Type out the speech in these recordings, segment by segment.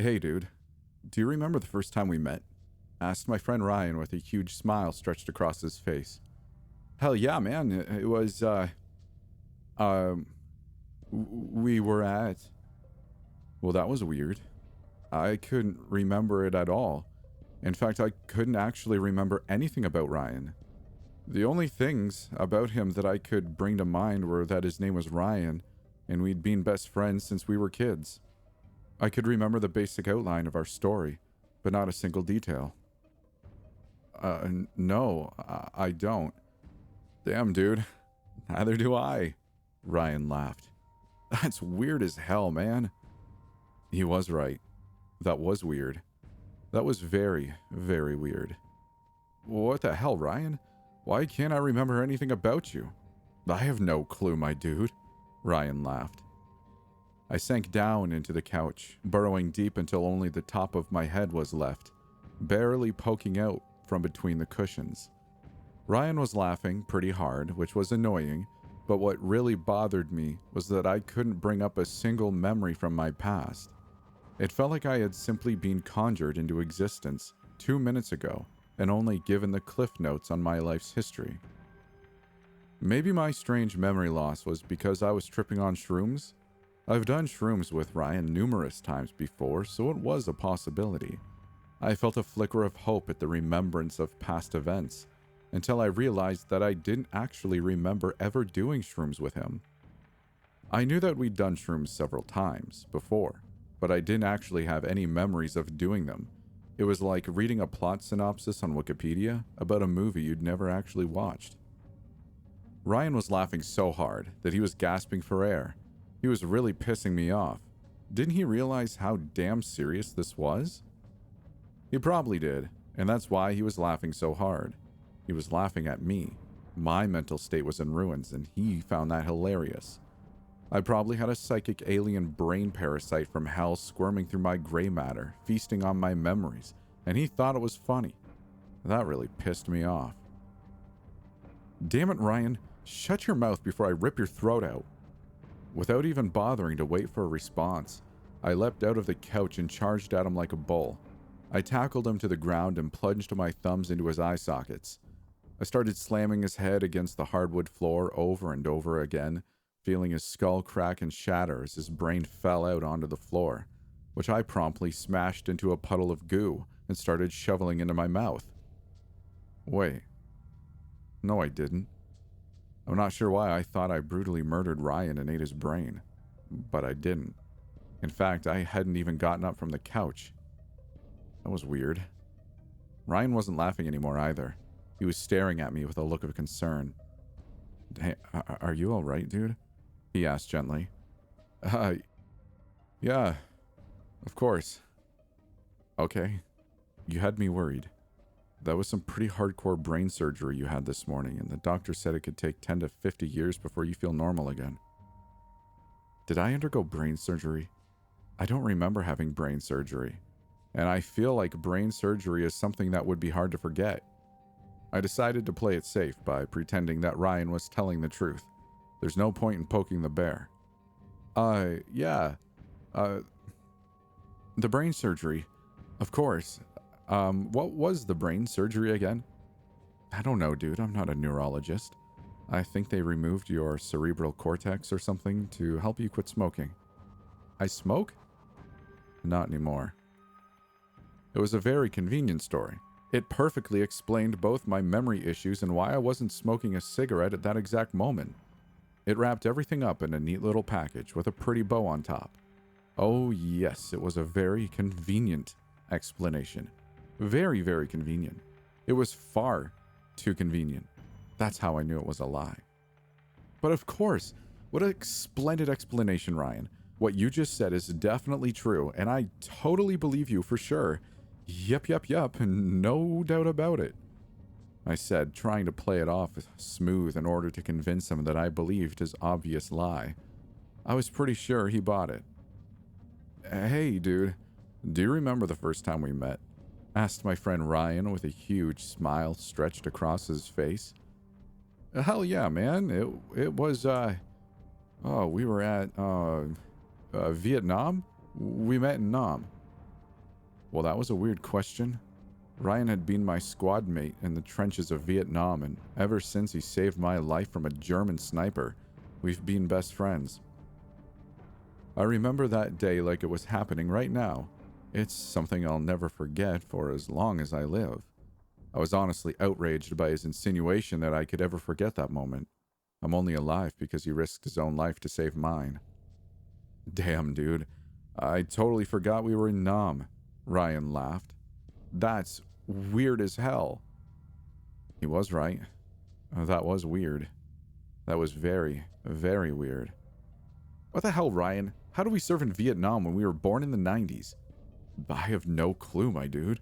Hey, dude. Do you remember the first time we met? Asked my friend Ryan with a huge smile stretched across his face. Hell yeah, man. It was, um, we were at. Well, that was weird. I couldn't remember it at all. In fact, I couldn't actually remember anything about Ryan. The only things about him that I could bring to mind were that his name was Ryan, and we'd been best friends since we were kids. I could remember the basic outline of our story, but not a single detail. No, I don't. Damn, dude. Neither do I. Ryan laughed. That's weird as hell, man. He was right. That was weird. That was very, very weird. What the hell, Ryan? Why can't I remember anything about you? I have no clue, my dude. Ryan laughed. I sank down into the couch, burrowing deep until only the top of my head was left, barely poking out from between the cushions. Ryan was laughing pretty hard, which was annoying, but what really bothered me was that I couldn't bring up a single memory from my past. It felt like I had simply been conjured into existence 2 minutes ago and only given the cliff notes on my life's history. Maybe my strange memory loss was because I was tripping on shrooms. I've done shrooms with Ryan numerous times before, so it was a possibility. I felt a flicker of hope at the remembrance of past events, until I realized that I didn't actually remember ever doing shrooms with him. I knew that we'd done shrooms several times before, but I didn't actually have any memories of doing them. It was like reading a plot synopsis on Wikipedia about a movie you'd never actually watched. Ryan was laughing so hard that he was gasping for air. He was really pissing me off. Didn't he realize how damn serious this was? He probably did, and that's why he was laughing so hard. He was laughing at me. My mental state was in ruins, and he found that hilarious. I probably had a psychic alien brain parasite from hell squirming through my gray matter, feasting on my memories, and he thought it was funny. That really pissed me off. Damn it, Ryan, shut your mouth before I rip your throat out. Without even bothering to wait for a response, I leapt out of the couch and charged at him like a bull. I tackled him to the ground and plunged my thumbs into his eye sockets. I started slamming his head against the hardwood floor over and over again, feeling his skull crack and shatter as his brain fell out onto the floor, which I promptly smashed into a puddle of goo and started shoveling into my mouth. Wait. No, I didn't. I'm not sure why I thought I brutally murdered Ryan and ate his brain, but I didn't. In fact, I hadn't even gotten up from the couch. That was weird. Ryan wasn't laughing anymore either. He was staring at me with a look of concern. Hey, are you all right, dude? He asked gently. Yeah, of course. Okay. You had me worried. That was some pretty hardcore brain surgery you had this morning, and the doctor said it could take 10 to 50 years before you feel normal again. Did I undergo brain surgery? I don't remember having brain surgery, and I feel like brain surgery is something that would be hard to forget. I decided to play it safe by pretending that Ryan was telling the truth. There's no point in poking the bear. Yeah. The brain surgery. Of course. What was the brain surgery again? I don't know, dude. I'm not a neurologist. I think they removed your cerebral cortex or something to help you quit smoking. I smoke? Not anymore. It was a very convenient story. It perfectly explained both my memory issues and why I wasn't smoking a cigarette at that exact moment. It wrapped everything up in a neat little package with a pretty bow on top. Oh yes, it was a very convenient explanation. Very, very convenient. It was far too convenient. That's how I knew it was a lie. But of course, what a splendid explanation, Ryan. What you just said is definitely true, and I totally believe you for sure. Yup, no doubt about it. I said, trying to play it off smooth in order to convince him that I believed his obvious lie. I was pretty sure he bought it. Hey, dude, do you remember the first time we met? Asked my friend Ryan with a huge smile stretched across his face. Hell yeah, man. It was, we were at, Vietnam? We met in Nam. Well, that was a weird question. Ryan had been my squad mate in the trenches of Vietnam, and ever since he saved my life from a German sniper, we've been best friends. I remember that day like it was happening right now. It's something I'll never forget for as long as I live. I was honestly outraged by his insinuation that I could ever forget that moment. I'm only alive because he risked his own life to save mine. Damn, dude. I totally forgot we were in Nam. Ryan laughed. That's weird as hell. He was right. That was weird. That was very, very weird. What the hell, Ryan? How do we serve in Vietnam when we were born in the 90s? I have no clue, my dude.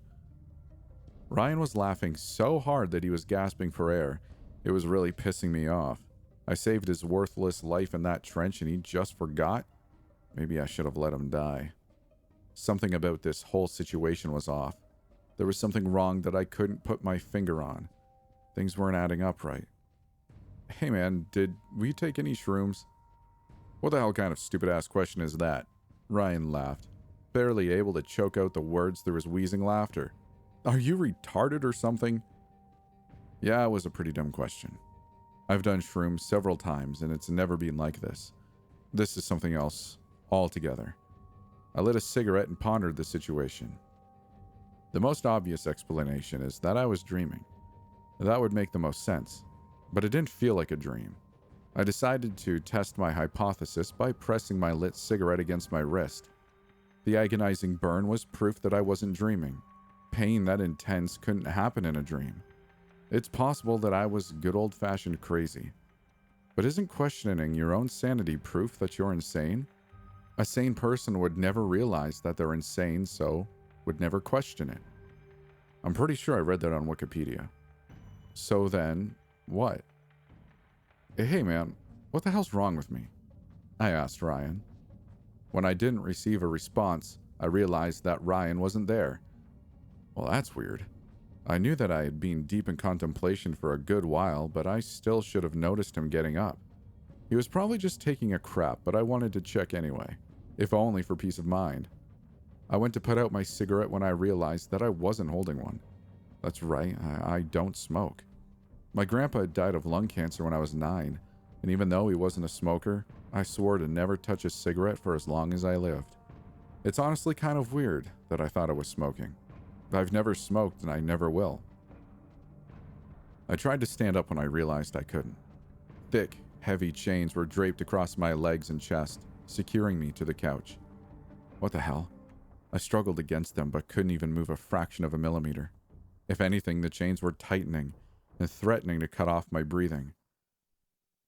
Ryan was laughing so hard that he was gasping for air. It was really pissing me off. I saved his worthless life in that trench and he just forgot? Maybe I should have let him die. Something about this whole situation was off. There was something wrong that I couldn't put my finger on. Things weren't adding up right. Hey man, did we take any shrooms? What the hell kind of stupid-ass question is that? Ryan laughed, barely able to choke out the words through his wheezing laughter. Are you retarded or something? Yeah, it was a pretty dumb question. I've done shrooms several times and it's never been like this. This is something else altogether. I lit a cigarette and pondered the situation. The most obvious explanation is that I was dreaming. That would make the most sense, but it didn't feel like a dream. I decided to test my hypothesis by pressing my lit cigarette against my wrist. The agonizing burn was proof that I wasn't dreaming. Pain that intense couldn't happen in a dream. It's possible that I was good old-fashioned crazy. But isn't questioning your own sanity proof that you're insane? A sane person would never realize that they're insane, so would never question it. I'm pretty sure I read that on Wikipedia. So then, what? Hey man, what the hell's wrong with me? I asked Ryan. When I didn't receive a response, I realized that Ryan wasn't there. Well, that's weird. I knew that I had been deep in contemplation for a good while, but I still should have noticed him getting up. He was probably just taking a crap, but I wanted to check anyway, if only for peace of mind. I went to put out my cigarette when I realized that I wasn't holding one. That's right, I don't smoke. My grandpa had died of lung cancer when I was 9, and even though he wasn't a smoker, I swore to never touch a cigarette for as long as I lived. It's honestly kind of weird that I thought I was smoking. I've never smoked and I never will. I tried to stand up when I realized I couldn't. Thick, heavy chains were draped across my legs and chest, securing me to the couch. What the hell? I struggled against them but couldn't even move a fraction of a millimeter. If anything, the chains were tightening and threatening to cut off my breathing.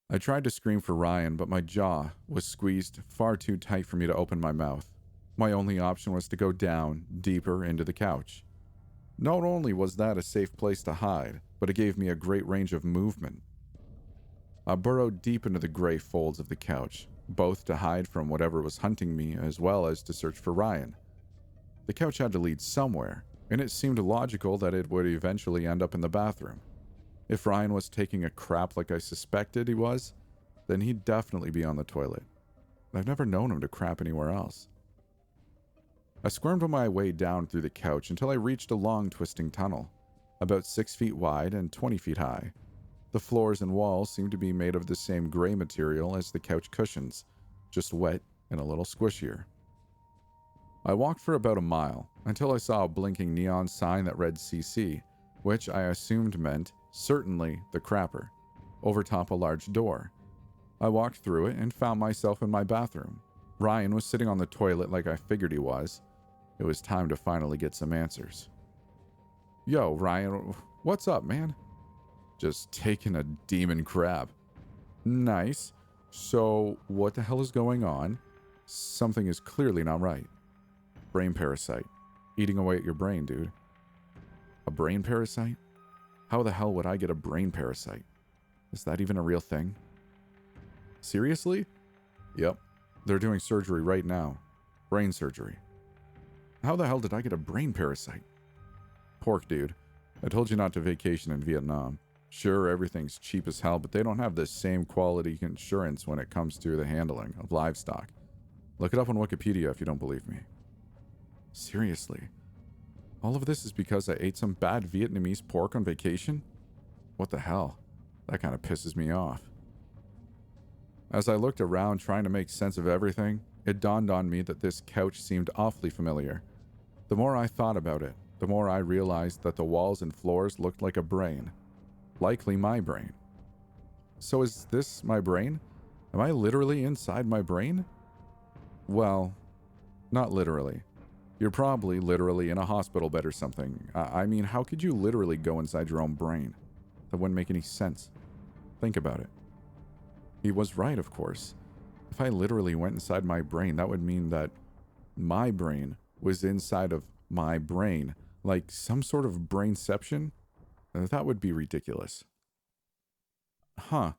I tried to scream for Ryan, but my jaw was squeezed far too tight for me to open my mouth. My only option was to go down, deeper into the couch. Not only was that a safe place to hide, but it gave me a great range of movement. I burrowed deep into the gray folds of the couch, both to hide from whatever was hunting me as well as to search for Ryan. The couch had to lead somewhere, and it seemed logical that it would eventually end up in the bathroom. If Ryan was taking a crap like I suspected he was, then he'd definitely be on the toilet. I've never known him to crap anywhere else. I squirmed my way down through the couch until I reached a long twisting tunnel, about 6 feet wide and 20 feet high. The floors and walls seemed to be made of the same gray material as the couch cushions, just wet and a little squishier. I walked for about a mile until I saw a blinking neon sign that read CC, which I assumed meant certainly the crapper, over top a large door. I walked through it and found myself in my bathroom. Ryan was sitting on the toilet like I figured he was. It was time to finally get some answers. Yo, Ryan, what's up, man? Just taking a demon crap. Nice. So, what the hell is going on? Something is clearly not right. Brain parasite. Eating away at your brain, dude. A brain parasite? How the hell would I get a brain parasite? Is that even a real thing? Seriously? Yep. They're doing surgery right now. Brain surgery. How the hell did I get a brain parasite? Pork, dude. I told you not to vacation in Vietnam. Sure, everything's cheap as hell, but they don't have the same quality insurance when it comes to the handling of livestock. Look it up on Wikipedia if you don't believe me. Seriously. All of this is because I ate some bad Vietnamese pork on vacation? What the hell? That kind of pisses me off. As I looked around trying to make sense of everything, it dawned on me that this couch seemed awfully familiar. The more I thought about it, the more I realized that the walls and floors looked like a brain. Likely my brain. So is this my brain? Am I literally inside my brain? Well, not literally. You're probably literally in a hospital bed or something. I mean, how could you literally go inside your own brain? That wouldn't make any sense. Think about it. He was right, of course. If I literally went inside my brain, that would mean that my brain was inside of my brain, like some sort of brainception. That would be ridiculous. Huh.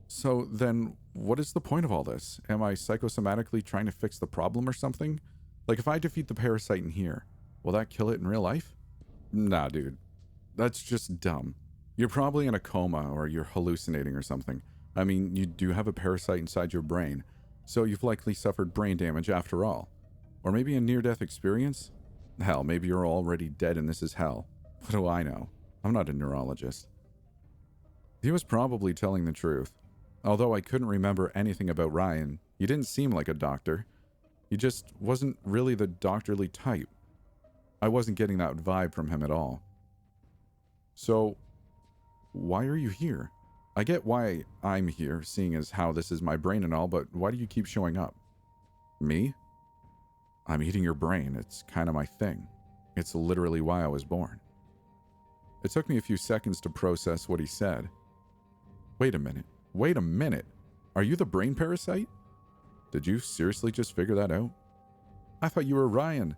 So then, what is the point of all this? Am I psychosomatically trying to fix the problem or something? Like, if I defeat the parasite in here, will that kill it in real life? Nah, dude. That's just dumb. You're probably in a coma or you're hallucinating or something. I mean, you do have a parasite inside your brain, so you've likely suffered brain damage after all. Or maybe a near-death experience? Hell, maybe you're already dead and this is hell. What do I know? I'm not a neurologist. He was probably telling the truth. Although I couldn't remember anything about Ryan, he didn't seem like a doctor. He just wasn't really the doctorly type. I wasn't getting that vibe from him at all. So, why are you here? I get why I'm here, seeing as how this is my brain and all, but why do you keep showing up? Me? I'm eating your brain. It's kind of my thing. It's literally why I was born. It took me a few seconds to process what he said. Wait a minute. Are you the brain parasite? Did you seriously just figure that out? I thought you were Ryan.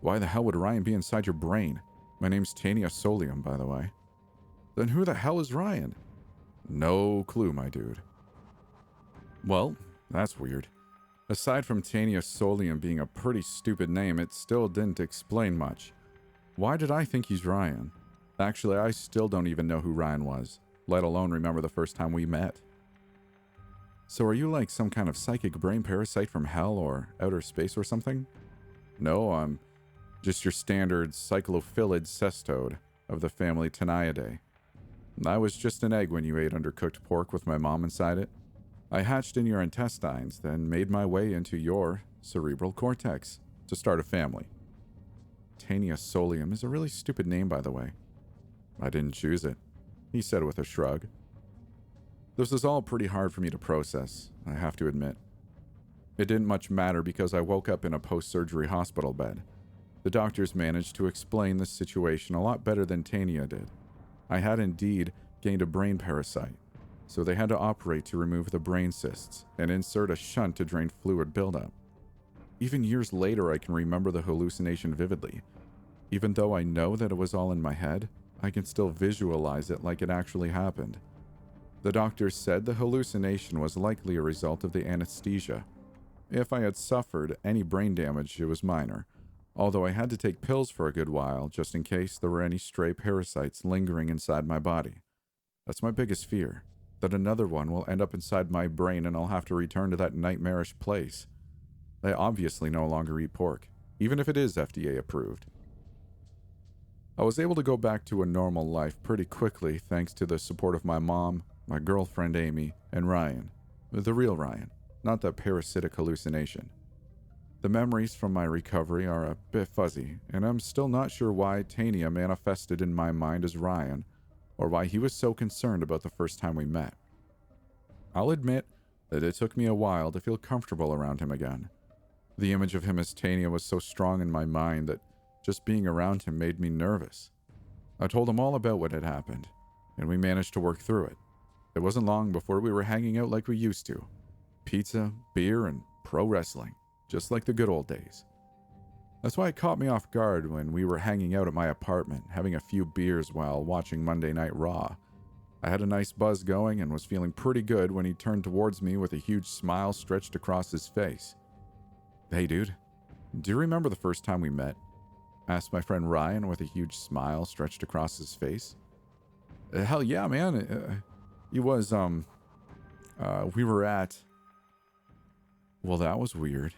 Why the hell would Ryan be inside your brain? My name's Tania Solium, by the way. Then who the hell is Ryan? No clue, my dude. Well, that's weird. Aside from Tania Solium being a pretty stupid name, it still didn't explain much. Why did I think he's Ryan? Actually, I still don't even know who Ryan was, let alone remember the first time we met. So are you like some kind of psychic brain parasite from hell or outer space or something? No, I'm just your standard cyclophilid cestode of the family Tenaidae. I was just an egg when you ate undercooked pork with my mom inside it. I hatched in your intestines, then made my way into your cerebral cortex to start a family. Tania Solium is a really stupid name, by the way. I didn't choose it, he said with a shrug. This was all pretty hard for me to process, I have to admit. It didn't much matter because I woke up in a post-surgery hospital bed. The doctors managed to explain the situation a lot better than Tania did. I had indeed gained a brain parasite, so they had to operate to remove the brain cysts and insert a shunt to drain fluid buildup. Even years later, I can remember the hallucination vividly. Even though I know that it was all in my head, I can still visualize it like it actually happened. The doctors said the hallucination was likely a result of the anesthesia. If I had suffered any brain damage, it was minor, although I had to take pills for a good while just in case there were any stray parasites lingering inside my body. That's my biggest fear, that another one will end up inside my brain and I'll have to return to that nightmarish place. I obviously no longer eat pork, even if it is FDA approved. I was able to go back to a normal life pretty quickly thanks to the support of my mom, my girlfriend Amy, and Ryan. The real Ryan, not the parasitic hallucination. The memories from my recovery are a bit fuzzy, and I'm still not sure why Tania manifested in my mind as Ryan, or why he was so concerned about the first time we met. I'll admit that it took me a while to feel comfortable around him again. The image of him as Tania was so strong in my mind that just being around him made me nervous. I told him all about what had happened, and we managed to work through it. It wasn't long before we were hanging out like we used to. Pizza, beer, and pro wrestling. Just like the good old days. That's why it caught me off guard when we were hanging out at my apartment, having a few beers while watching Monday Night Raw. I had a nice buzz going and was feeling pretty good when he turned towards me with a huge smile stretched across his face. Hey dude, do you remember the first time we met? Asked my friend Ryan with a huge smile stretched across his face. Hell yeah, man. It was, we were at... Well, that was weird.